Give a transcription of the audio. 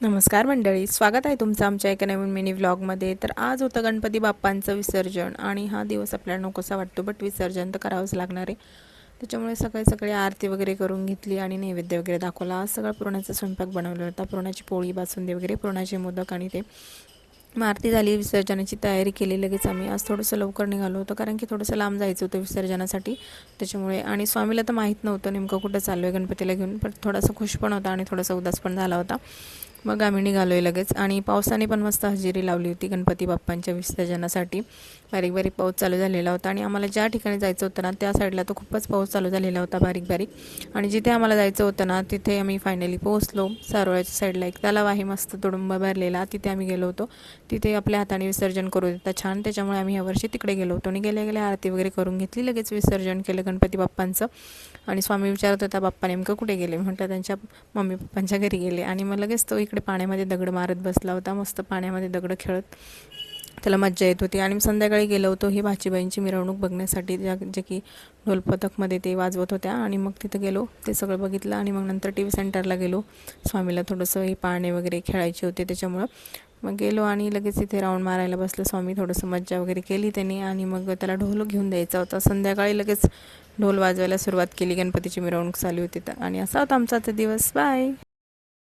नमस्कार मंडळी, स्वागत आहे तुमचं आमच्या एका नवीन मिनी व्लॉगमध्ये। तर आज होतं गणपती बाप्पांचं विसर्जन आणि हा दिवस आपल्याला नकोसा वाटतो, बट विसर्जन तर करावंच लागणार आहे। त्याच्यामुळे सकाळी सकाळी आरती वगैरे करून घेतली आणि नैवेद्य वगैरे दाखवला। आज सगळा पुरणाचा स्वयंपाक बनवला होता, पुरणाची पोळी, बासुंदी वगैरे, पुरणाचे मोदक आणि ते मग आरती झाली, विसर्जनाची तयारी केली लगेच आम्ही। आज थोडंसं लवकर निघालो होतो कारण की थोडंसं लांब जायचं होतं विसर्जनासाठी, त्याच्यामुळे। आणि स्वामीला तर माहीत नव्हतं नेमकं कुठं चाललो आहे गणपतीला घेऊन, पण थोडासा खुश पण होता आणि थोडासा उदास पण झाला होता। मग आम्ही निघालो आहे लगेच आणि पावसाने पण मस्त हजेरी लावली होती गणपती बाप्पांच्या विसर्जनासाठी। बारीक बारीक पाऊस चालू झालेला होता आणि आम्हाला ज्या ठिकाणी जायचं होतं ना त्या साईडला तो खूपच पाऊस चालू झालेला होता, बारीक बारीक। आणि जिथे आम्हाला जायचं होतं ना तिथे आम्ही फायनली पोहोचलो। सारोळ्याच्या साईडला एक तलाव आहे मस्त तुडुंब भरलेला, तिथे आम्ही गेलो होतो। तिथे आपल्या हाताने विसर्जन करू देतात छान, त्याच्यामुळे आम्ही यावर्षी तिकडे गेलो होतो आणि गेल्या गेल्या आरती वगैरे करून घेतली, लगेच विसर्जन केलं गणपती बाप्पांचं। आणि स्वामी विचारत होता बाप्पा नेमकं कुठे गेले, म्हटलं त्यांच्या मम्मी पप्पांच्या घरी गेले। आणि मग लगेच तो इकडे पाण्यामध्ये दगड मारत बसला होता, मस्त पाण्यामध्ये दगड खेळत त्याला मज्जा येत होती। आणि संध्याकाळी गेलो होतो ही भाचीबाईंची मिरवणूक बघण्यासाठी, जे की ढोलपथकमध्ये ते वाजवत होत्या। आणि मग तिथं गेलो, ते सगळं बघितलं आणि मग नंतर टी व्ही सेंटरला गेलो। स्वामीला थोडंसं हे पाळणे वगैरे खेळायचे होते त्याच्यामुळं मग गेलो आणि लगेच इथे राऊंड मारायला बसलं स्वामी, थोडंसं मज्जा वगैरे केली त्यांनी। आणि मग त्याला ढोल घेऊन द्यायचा होता, संध्याकाळी लगेच ढोल वाजवायला सुरुवात केली, गणपतीची मिरवणूक चालू होती तर। आणि असा होता आमचा दिवस। बाय।